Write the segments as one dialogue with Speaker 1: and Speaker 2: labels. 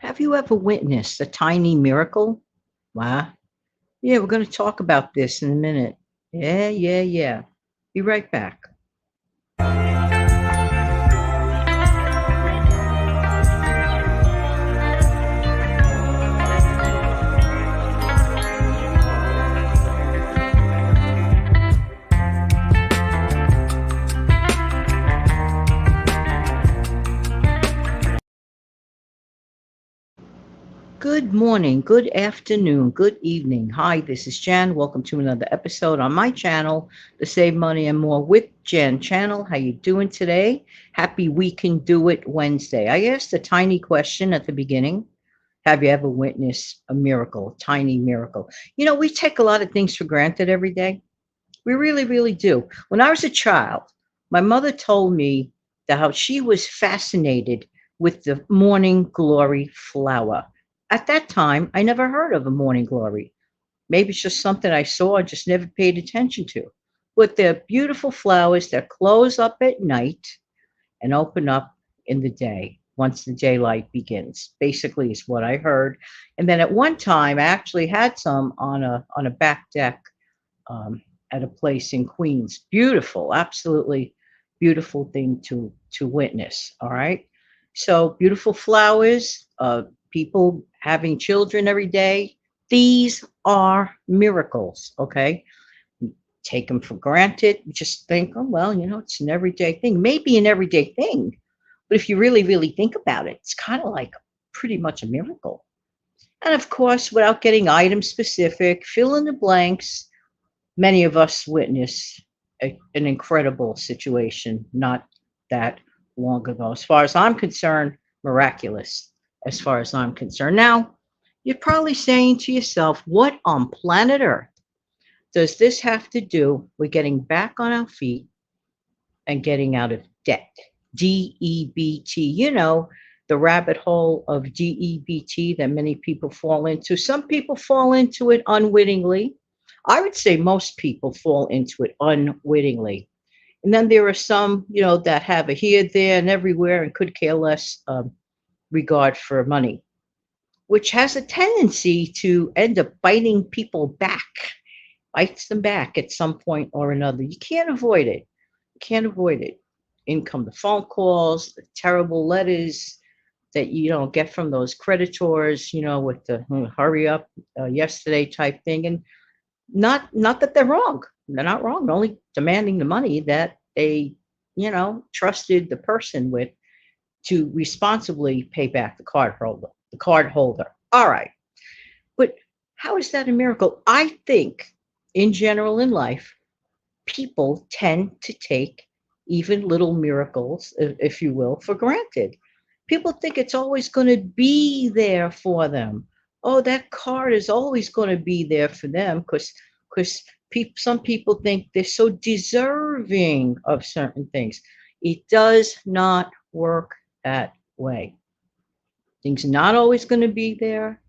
Speaker 1: Have you ever witnessed a tiny miracle? Wow. Yeah, we're going to talk about this in a minute. Yeah. Be right back. Good morning, good afternoon, good evening. Hi, this is Jen. Welcome to another episode on my channel, the Save Money and More with Jen channel. How you doing today? Happy We Can Do It Wednesday. I asked a tiny question at the beginning. Have you ever witnessed a miracle, a tiny miracle? We take a lot of things for granted every day. We really, really do. When I was a child, my mother told me that how she was fascinated with the morning glory flower. At that time, I never heard of a morning glory. Maybe it's just something I saw, I just never paid attention to. But they're beautiful flowers that close up at night and open up in the day once the daylight begins. Basically, is what I heard. And then at one time, I actually had some on a back deck um, at a place in Queens. Beautiful, absolutely beautiful thing to witness. All right, so beautiful flowers, people having children every day. These are miracles. Okay, we take them for granted. We just think, oh well, it's an everyday thing. Maybe an everyday thing, but if you really, really think about it, it's kind of like pretty much a miracle. And of course, without getting item specific, fill in the blanks. Many of us witnessed an incredible situation not that long ago. As far as I'm concerned, miraculous, as far as I'm concerned. Now, you're probably saying to yourself, what on planet Earth does this have to do with getting back on our feet and getting out of debt? DEBT, the rabbit hole of DEBT that many people fall into. Some people fall into it unwittingly. I would say most people fall into it unwittingly. And then there are some, that have a here, there, and everywhere and could care less regard for money, which has a tendency to end up biting people back, bites them back at some point or another. You can't avoid it. You can't avoid it. In come the phone calls, the terrible letters that you don't get from those creditors, with the hurry up yesterday type thing. And not that they're wrong. They're not wrong. They're only demanding the money that they, trusted the person with to responsibly pay back the card holder. The card holder. All right. But how is that a miracle? I think in general in life, people tend to take even little miracles, if you will, for granted. People think it's always going to be there for them. Oh, that card is always going to be there for them because some people think they're so deserving of certain things. It does not work that way. Things are not always going to be there.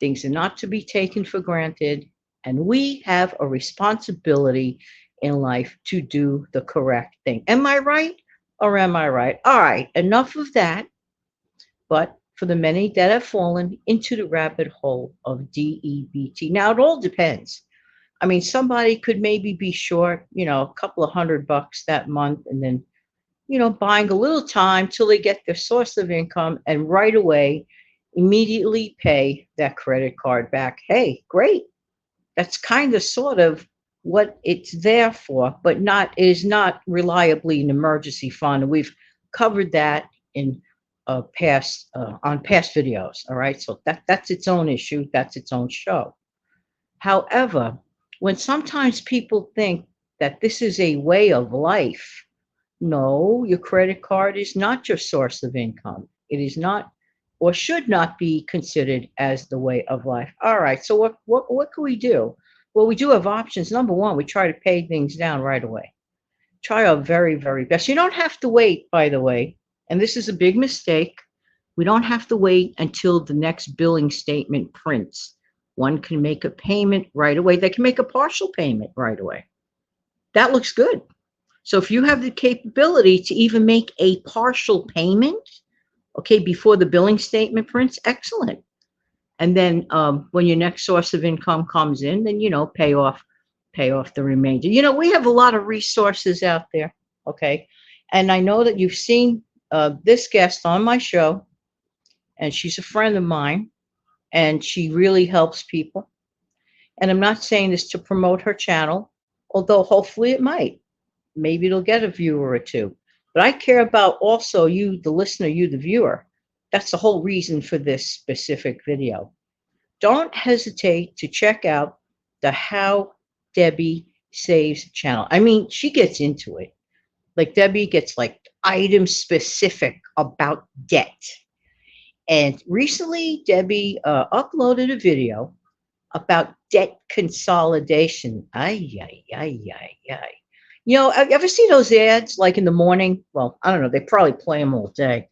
Speaker 1: Things are not to be taken for granted. And we have a responsibility in life to do the correct thing. Am I right or am I right? All right, enough of that. But for the many that have fallen into the rabbit hole of DEBT. Now, it all depends. I mean, somebody could maybe be short, a couple of $100 that month and then, buying a little time till they get their source of income and right away immediately pay that credit card back. Hey, great. That's kind of sort of what it's there for, but it is not reliably an emergency fund. We've covered that in past on past videos. All right, so that's its own issue. That's its own show. However, when sometimes people think that this is a way of life, no, your credit card is not your source of income. It is not or should not be considered as the way of life. All right, so what can we do? Well, we do have options. Number one, we try to pay things down right away. Try our very, very best. You don't have to wait, by the way, and this is a big mistake. We don't have to wait until the next billing statement prints. One can make a payment right away. They can make a partial payment right away. That looks good. So if you have the capability to even make a partial payment, Okay, before the billing statement prints, excellent. And then when your next source of income comes in, then pay off the remainder. We have a lot of resources out there. Okay, and I know that you've seen this guest on my show, and she's a friend of mine, and she really helps people. And I'm not saying this to promote her channel, although hopefully it might. Maybe it'll get a viewer or two. But I care about also you, the listener, you, the viewer. That's the whole reason for this specific video. Don't hesitate to check out the How Debbie Saves channel. I mean, she gets into it. Like Debbie gets like item specific about debt. And recently, Debbie uploaded a video about debt consolidation. Ay, ay, ay, ay, ay. Ever see those ads like in the morning? Well, I don't know. They probably play them all day,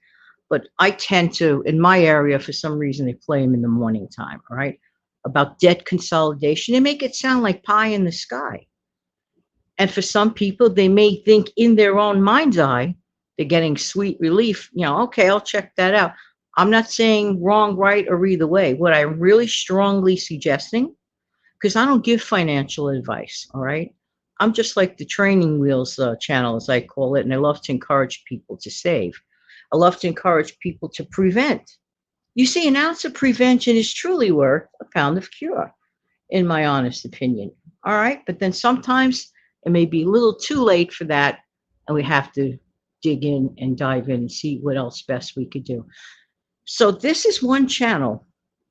Speaker 1: but I tend to, in my area, for some reason, they play them in the morning time, all right? About debt consolidation. They make it sound like pie in the sky. And for some people, they may think in their own mind's eye, they're getting sweet relief. Okay, I'll check that out. I'm not saying wrong, right, or either way. What I'm really strongly suggesting, because I don't give financial advice, all right? I'm just like the training wheels channel, as I call it, and I love to encourage people to save. I love to encourage people to prevent. You see, an ounce of prevention is truly worth a pound of cure, in my honest opinion. All right, but then sometimes it may be a little too late for that, and we have to dig in and dive in and see what else best we could do. So this is one channel,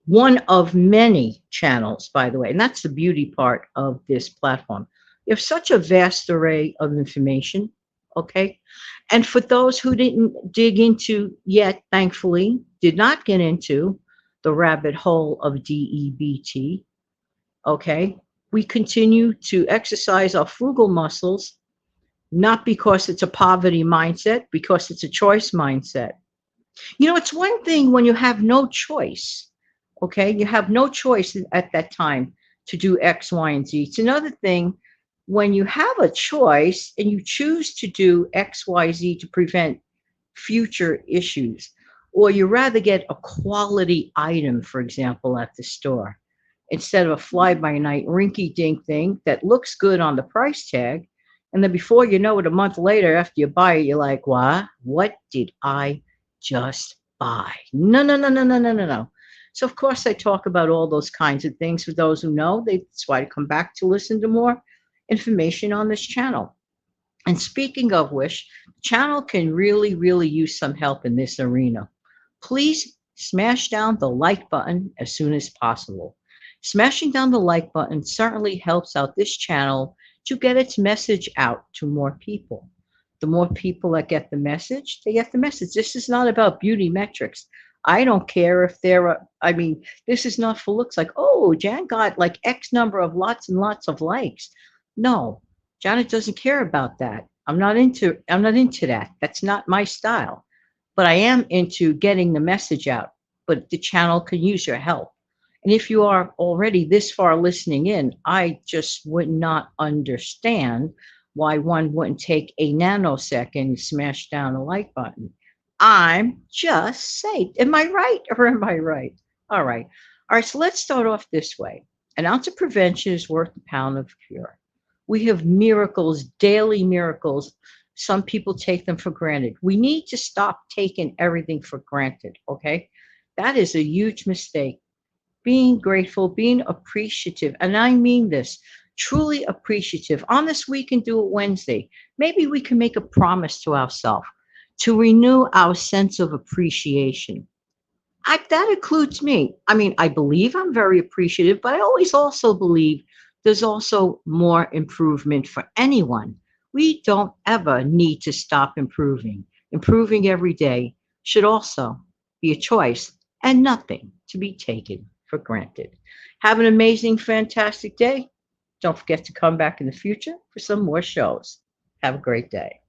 Speaker 1: one of many channels, by the way, and that's the beauty part of this platform. You have such a vast array of information, okay? And for those who didn't dig into yet, thankfully, did not get into the rabbit hole of DEBT, okay? We continue to exercise our frugal muscles, not because it's a poverty mindset, because it's a choice mindset. It's one thing when you have no choice, okay? You have no choice at that time to do X, Y, and Z. It's another thing when you have a choice and you choose to do X, Y, Z to prevent future issues, or you rather get a quality item, for example, at the store, instead of a fly-by-night rinky-dink thing that looks good on the price tag. And then before you know it, a month later, after you buy it, you're like, what did I just buy? No, no, no, no, no, no, no, no. So, of course, I talk about all those kinds of things. For those who know, that's why I come back to listen to more information on this channel. And speaking of which, the channel can really, really use some help in this arena. Please smash down the like button as soon as possible. Smashing down the like button certainly helps out this channel to get its message out to more people. The more people that get the message, they get the message. This is not about beauty metrics. I don't care if this is not for looks like, oh, Jan got like X number of lots and lots of likes. No, Janet doesn't care about that. I'm not into that. That's not my style. But I am into getting the message out. But the channel can use your help. And if you are already this far listening in, I just would not understand why one wouldn't take a nanosecond and smash down a like button. I'm just saying, am I right or am I right? All right. All right, so let's start off this way. An ounce of prevention is worth a pound of cure. We have miracles, daily miracles. Some people take them for granted. We need to stop taking everything for granted, okay? That is a huge mistake. Being grateful, being appreciative, and I mean this, truly appreciative. On this We Can Do It Wednesday, maybe we can make a promise to ourselves to renew our sense of appreciation. That includes me. I mean, I believe I'm very appreciative, but I always also believe there's also more improvement for anyone. We don't ever need to stop improving. Improving every day should also be a choice and nothing to be taken for granted. Have an amazing, fantastic day. Don't forget to come back in the future for some more shows. Have a great day.